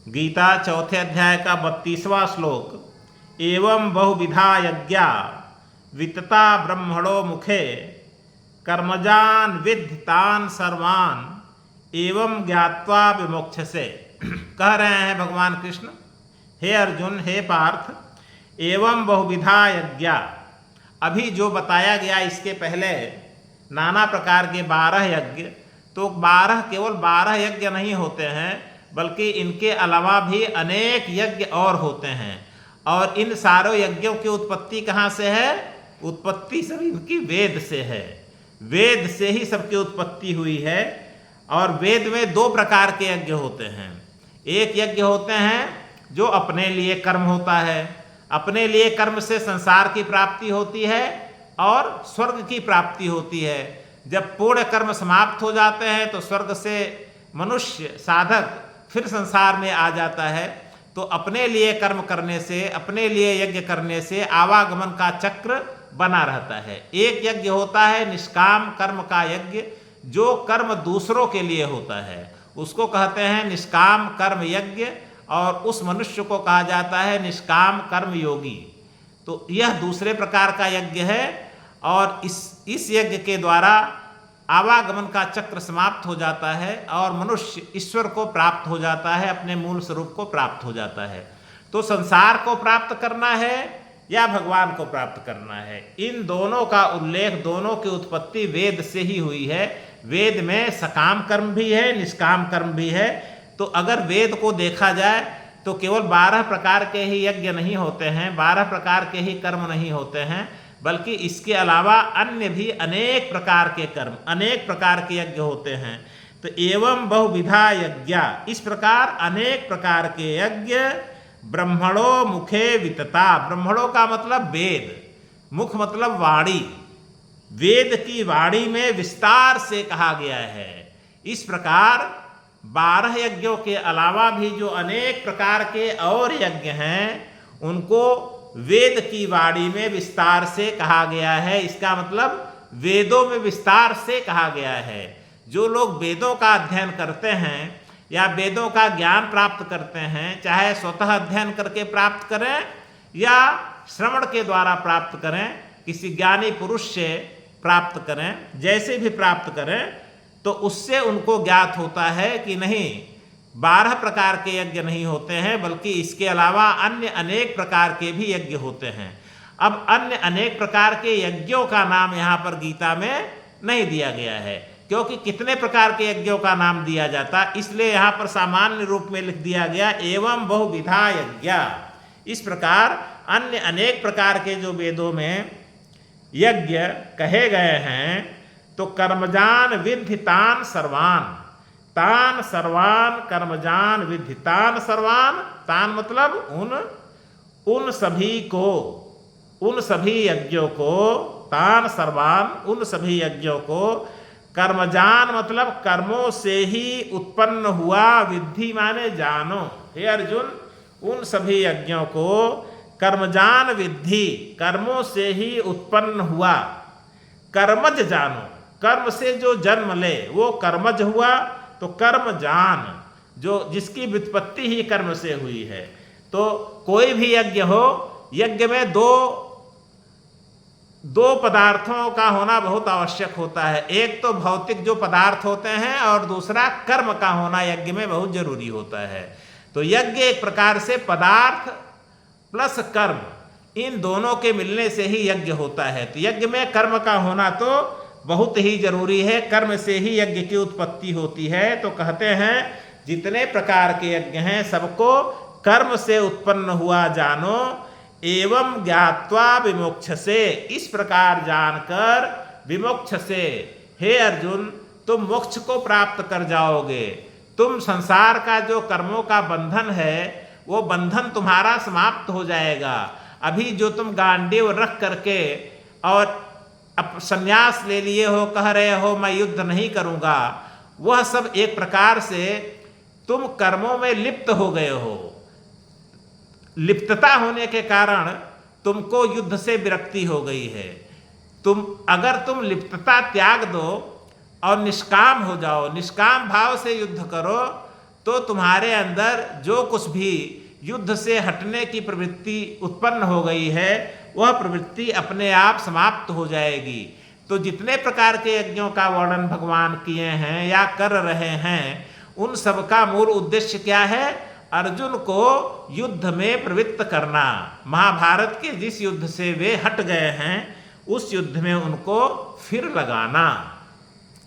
गीता चौथे अध्याय का 32वां श्लोक, एवं बहुविधा यज्ञा वितता ब्रह्मणो मुखे कर्मजान विद्धि तान सर्वान एवं ज्ञात्वा विमोक्षसे। कह रहे हैं भगवान कृष्ण, हे अर्जुन, हे पार्थ, एवं बहुविधा यज्ञा, अभी जो बताया गया इसके पहले नाना प्रकार के 12 यज्ञ, तो 12 केवल 12 यज्ञ नहीं होते हैं, बल्कि इनके अलावा भी अनेक यज्ञ और होते हैं। और इन सारों यज्ञों की उत्पत्ति कहाँ से है? उत्पत्ति सब इनकी वेद से है। वेद से ही सबकी उत्पत्ति हुई है। और वेद में 2 प्रकार के यज्ञ होते हैं। एक यज्ञ होते हैं जो अपने लिए कर्म होता है, अपने लिए कर्म से संसार की प्राप्ति होती है और स्वर्ग की प्राप्ति होती है। जब पूर्ण कर्म समाप्त हो जाते हैं तो स्वर्ग से मनुष्य साधक फिर संसार में आ जाता है। तो अपने लिए कर्म करने से, अपने लिए यज्ञ करने से आवागमन का चक्र बना रहता है। एक यज्ञ होता है निष्काम कर्म का यज्ञ, जो कर्म दूसरों के लिए होता है, उसको कहते हैं निष्काम कर्म यज्ञ, और उस मनुष्य को कहा जाता है निष्काम कर्म योगी। तो यह दूसरे प्रकार का यज्ञ है। और इस यज्ञ के द्वारा आवागमन का चक्र समाप्त हो जाता है और मनुष्य ईश्वर को प्राप्त हो जाता है, अपने मूल स्वरूप को प्राप्त हो जाता है। तो संसार को प्राप्त करना है या भगवान को प्राप्त करना है, इन दोनों का उल्लेख, दोनों की उत्पत्ति वेद से ही हुई है। वेद में सकाम कर्म भी है, निष्काम कर्म भी है। तो अगर वेद को देखा जाए तो केवल 12 प्रकार के ही यज्ञ नहीं होते हैं, 12 प्रकार के ही कर्म नहीं होते हैं, बल्कि इसके अलावा अन्य भी अनेक प्रकार के कर्म, अनेक प्रकार के यज्ञ होते हैं। तो एवं बहुविधा यज्ञा, इस प्रकार अनेक प्रकार के यज्ञ ब्रह्मणो मुखे वितता। ब्रह्मणों का मतलब वेद, मुख मतलब वाणी, वेद की वाणी में विस्तार से कहा गया है। इस प्रकार 12 यज्ञों के अलावा भी जो अनेक प्रकार के और यज्ञ हैं, उनको वेद की वाणी में विस्तार से कहा गया है। इसका मतलब वेदों में विस्तार से कहा गया है। जो लोग वेदों का अध्ययन करते हैं या वेदों का ज्ञान प्राप्त करते हैं, चाहे स्वतः अध्ययन करके प्राप्त करें या श्रवण के द्वारा प्राप्त करें, किसी ज्ञानी पुरुष से प्राप्त करें, जैसे भी प्राप्त करें, तो उससे उनको ज्ञात होता है कि नहीं, 12 प्रकार के यज्ञ नहीं होते हैं, बल्कि इसके अलावा अन्य अनेक प्रकार के भी यज्ञ होते हैं। अब अन्य अनेक प्रकार के यज्ञों का नाम यहाँ पर गीता में नहीं दिया गया है, क्योंकि कितने प्रकार के यज्ञों का नाम दिया जाता, इसलिए यहाँ पर सामान्य रूप में लिख दिया गया एवं बहुविधा यज्ञा। इस प्रकार अन्य अनेक प्रकार के जो वेदों में यज्ञ कहे गए हैं, तो कर्मजान विद्धि तान सर्वान, तान सर्वान कर्मजान विद्धि तान सर्वान, तान मतलब उन सभी को, उन सभी यज्ञों को, तान सर्वान उन सभी यज्ञों को, कर्मजान मतलब कर्मों से ही उत्पन्न हुआ, विद्धि माने जानो। हे अर्जुन, उन सभी यज्ञों को कर्मजान विद्धि, कर्मों से ही उत्पन्न हुआ। कर्मज जानो, कर्म से जो जन्म ले वो कर्मज हुआ। तो कर्म जान, जो जिसकी व्युत्पत्ति ही कर्म से हुई है। तो कोई भी यज्ञ हो, यज्ञ में दो पदार्थों का होना बहुत आवश्यक होता है। एक तो भौतिक जो पदार्थ होते हैं, और दूसरा कर्म का होना यज्ञ में बहुत जरूरी होता है। तो यज्ञ एक प्रकार से पदार्थ प्लस कर्म, इन दोनों के मिलने से ही यज्ञ होता है। तो यज्ञ में कर्म का होना तो बहुत ही जरूरी है, कर्म से ही यज्ञ की उत्पत्ति होती है। तो कहते हैं जितने प्रकार के यज्ञ हैं सबको कर्म से उत्पन्न हुआ जानो, एवं ज्ञात्वा विमोक्षसे, इस प्रकार जानकर विमोक्षसे, हे अर्जुन, तुम मोक्ष को प्राप्त कर जाओगे। तुम संसार का जो कर्मों का बंधन है, वो बंधन तुम्हारा समाप्त हो जाएगा। अभी जो तुम गांडीव रख करके और अब संन्यास ले लिए हो, कह रहे हो मैं युद्ध नहीं करूंगा, वह सब एक प्रकार से तुम कर्मों में लिप्त हो गए हो। लिप्तता होने के कारण तुमको युद्ध से विरक्ति हो गई है। अगर तुम लिप्तता त्याग दो और निष्काम हो जाओ, निष्काम भाव से युद्ध करो, तो तुम्हारे अंदर जो कुछ भी युद्ध से हटने की प्रवृत्ति उत्पन्न हो गई है वह प्रवृत्ति अपने आप समाप्त हो जाएगी। तो जितने प्रकार के यज्ञों का वर्णन भगवान किए हैं या कर रहे हैं उन सब का मूल उद्देश्य क्या है? अर्जुन को युद्ध में प्रवृत्त करना। महाभारत के जिस युद्ध से वे हट गए हैं उस युद्ध में उनको फिर लगाना।